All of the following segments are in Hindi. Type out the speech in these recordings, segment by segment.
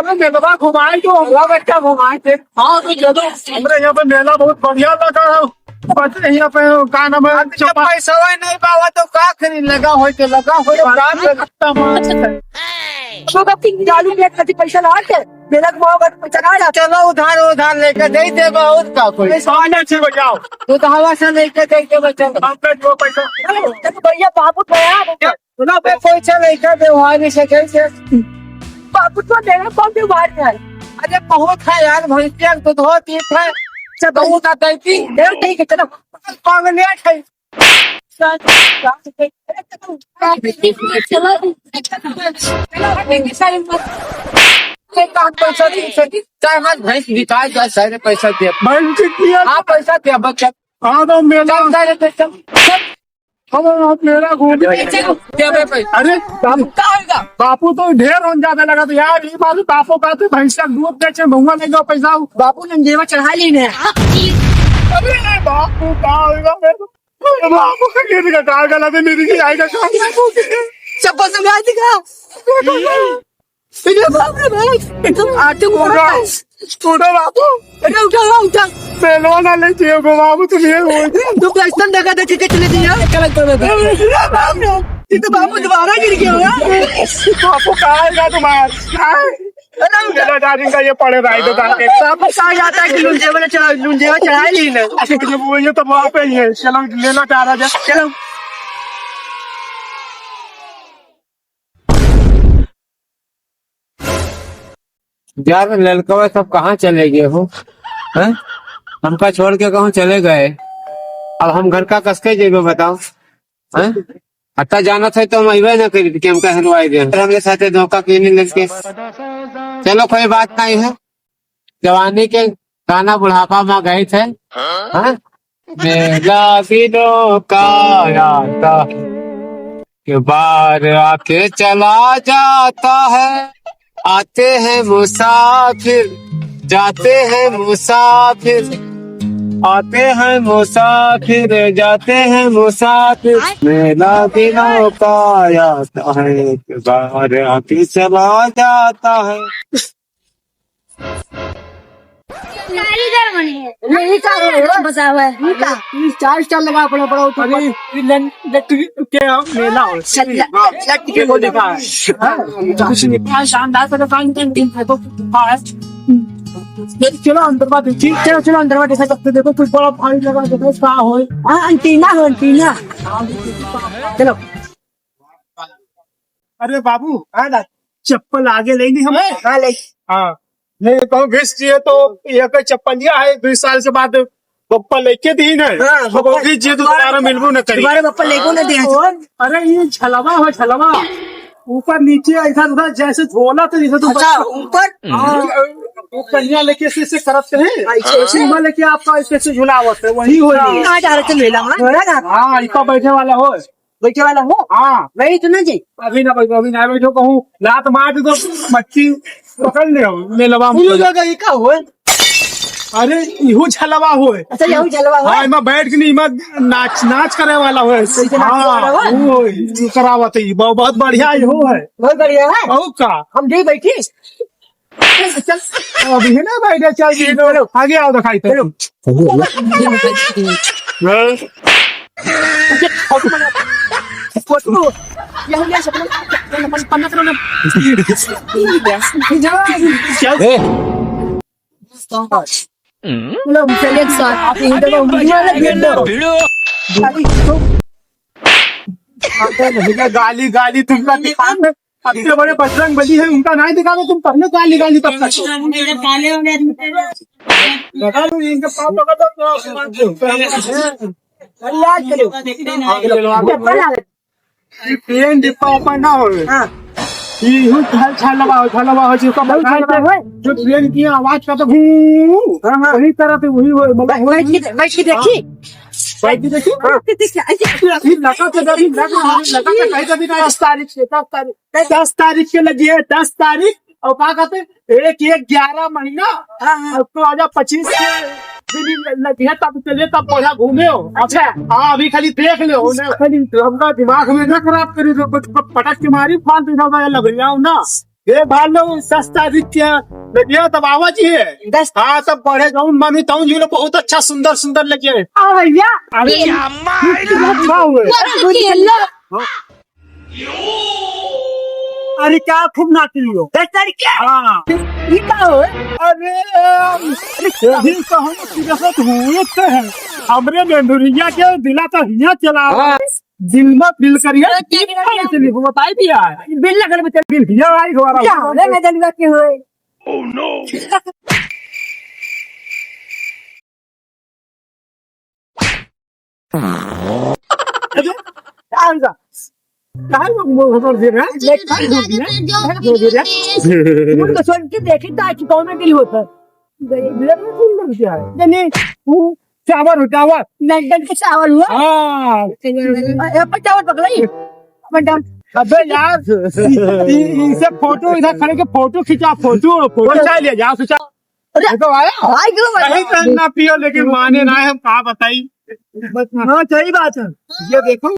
कभी मेला घुमाए तो हमरा बच्चा घुमाए थे। हाँ तो चलो हमरे यहाँ पे मेला बहुत बढ़िया लगा है। बच्चे यहाँ पे का नाम है पैसा नहीं पावा तो का खरीद लगा हो तो लगा हो चालू में कति पैसा लगा के मेरा पैसा चलो उधार उधार लेकर दे दे बहुत का कोई सामने से बजाओ तू तो हवा से लेकर दे के बच्चा आपने जो पैसा भैया बाबू गया सुनो पे पैसा लेकर व्यवहार से कैसे बाबू तो देना कौन से बाहर है। अरे बहुत है यार भैंसिया तो धो ठीक है सब बहुत आता है ठीक है चलो कांगनेट है चाहे मत भैंस बिका जाए सारे पैसा दे हाँ पैसा दे बच्चा हाँ तो मेला सारे पैसा हम मेला घूम अरे बापू तो ढेर होने ज्यादा लगा तो यार ये बात बापू का तो भैंसा दूध बेचे बहुआ ले जाओ पैसा बापू ने जेवा चढ़ा ली ने अरे बापू का होगा बापू का गिर का कार गला में मेरी आएगा बापू के चप्पल से आ दिखा इधर बाप रे भाई एकदम आटे मोड़ा छोड़ो बापू अरे उठा मेलवा ना ले जियो बाबू तुम ये हो तू प्लास्टर लगा दे के चले दिया गलत कर दे ये तो बापू दोबारा गिर गया बापू कहाँ आएगा तुम्हारा मेरा दादी का ये पड़े भाई तो ताके बापू कहाँ जाता है कि लुंजेवा चढ़ा ली ने जब वो ये तो वहाँ पे ही है चलो लेना चाह रहा है चलो यार लड़का सब कहाँ चले गए हो हैं? हमका छोड़ के कहाँ चले गए। अब हम घर का कसके जेबे बताओ हैं? अता जाना था तो हम अबे ना करी कि हमका हलवाई दे हमरे साथे धोखा केने लगे। चलो कोई बात नहीं है जवानी के गाना बुढ़ापा में गए थे हैं? मेला दिनों का आता के बार आके चला जाता है। आते हैं मुसाफिर जाते हैं मुसाफिर आते हैं मुसाफिर जाते हैं मुसाफिर मेला दिनों का आता है बाहर आके चला जाता है। कारीगर बनी है नहीं का बतावा है का 4 स्टार लगा पड़ा क्या मेला हो लट के वो देखा कुछ नहीं शानदार से दुकान दिन है तो चलो अंदर बात चलो अंदर बात ऐसा करते देखो कुछ बड़ा फाइल लगा देखो क्या हो एंटीना चलो अरे बाबू चप्पल आगे लेंगे हम हाँ ले हाँ नहीं कहूँ घिस चाहिए तो एक चप्पल लिया है 2 साल से बाद पप्पा लेके दी ना तो दोबारा मिलबो न करी पप्पा लेको न दिया अरे ये छलवा हो छलवा ऊपर नीचे ऐसा था जैसे झोला तो जैसे तुम ऊपर कन्या लेके से करते हैं लेके आपका ऐसे झुलावत है वही हो कहाँ जा रहे थे मेला में हाँ इसका बैठे वाला हो हाँ वही तो ना जी अभी ना बैठो कहूँ लात मार दो मच्छी पकड़ ले मेलवा ये का हुआ अरे इहो छलवा हो अच्छा यही जलवा हुआ हाँ इमा बैठ के नहीं इमा नाच करे वाला हो करावत है बहुत बढ़िया ये हो है बहुत बढ़िया है बहुत का हम नहीं बैठी चल अभी है ना बैठे चल आगे आओ दिखाई तो फोटो यही गाली गाली तुमका दिखा सबसे बड़े बजरंग बली है उनका नहीं दिखावे तुम पहले गाली तब पेन डिब्बा ना हो छलवा हो जो ट्रेन की आवाज का तो वही तरह से वही देखी लगा 10 तारीख के लगी है 10 तारीख और क्या कहते 1/11 महीना तो आजा 25 लगी है तब चलिए तब पौधा घूमे हो। अच्छा हाँ अभी खाली देख लो खाली हमका दिमाग में ना खराब करी पटक के मारी फाल लग जाओ ना ये भालो 10 तारीख के लगिए तब आवाज ही है 10 हाँ तब बढ़े जाऊँ मामी ताऊ जी लोग बहुत अच्छा सुंदर सुंदर लगे भैया अरे अच्छा हुए अरे क्या खूब नाच लियो 10 तारीख के हाँ ये क्या हो अरे यही तो हम सिरसत हुए थे हमरे मेंदुरिया के दिला तो हिया चला दिल में बिल करिए चलिए वो बताई दिया बिल लगन में चल बिल हिया आई क्या हमारा हो रे मैं जनवा के होए आएगा कहाँ वो होटल दे रहा है लेट कर दो दिया मुझे तो सुन के देखे तो आज गांव में बिल होता नहीं वो चावल हो चावल लंदन के चावल हुआ हाँ ये पर चावल पकड़ाई मैडम अबे यार इनसे फोटो इधर खड़े के फोटो खिंचा फोटो खिंचा लिया जाओ खिंचा ये तो आया भाई क्यों कहीं तो ना पियो लेकिन माने ना है हम कहा बताई हाँ सही बात है ये देखो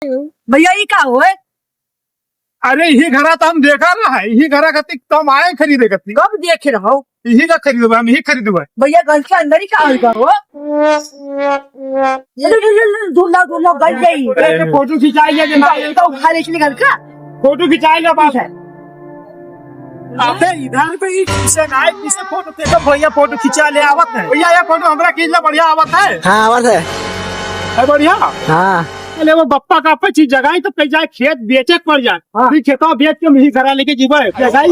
भैया ये क्या हुआ अरे यही घरा तो हम देखा ना है यही घरा खाती तो हम आए खरीदे करती कब देख रहा हूँ यही का खरीदो हम यही खरीदो भैया घर के अंदर ही क्या होगा वो दूल्हा दूल्हा गल गई फोटो खिंचाई है तो उठा ले चले घर का फोटो खिंचाई लो बात है अबे इधर पे किसे ना किसे फोटो देखो भैया फोटो खिंचा ले आवत है भैया ये फोटो हमरा खींचना बढ़िया आवत है हाँ आवाज है बढ़िया हाँ चले वो बप्पा का पची जगह तो कहीं जाए खेत बेचे पड़ जाए फिर खेतों बेच के मिही घरा लेके जीवे जगह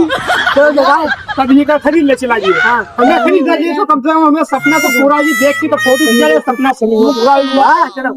तो जगह तभी का खरीद ले चला जाइए हमें खरीद लीजिए तो कम से कम हमें सपना तो पूरा जी देख के तो फोटो खींचा सपना पूरा चलो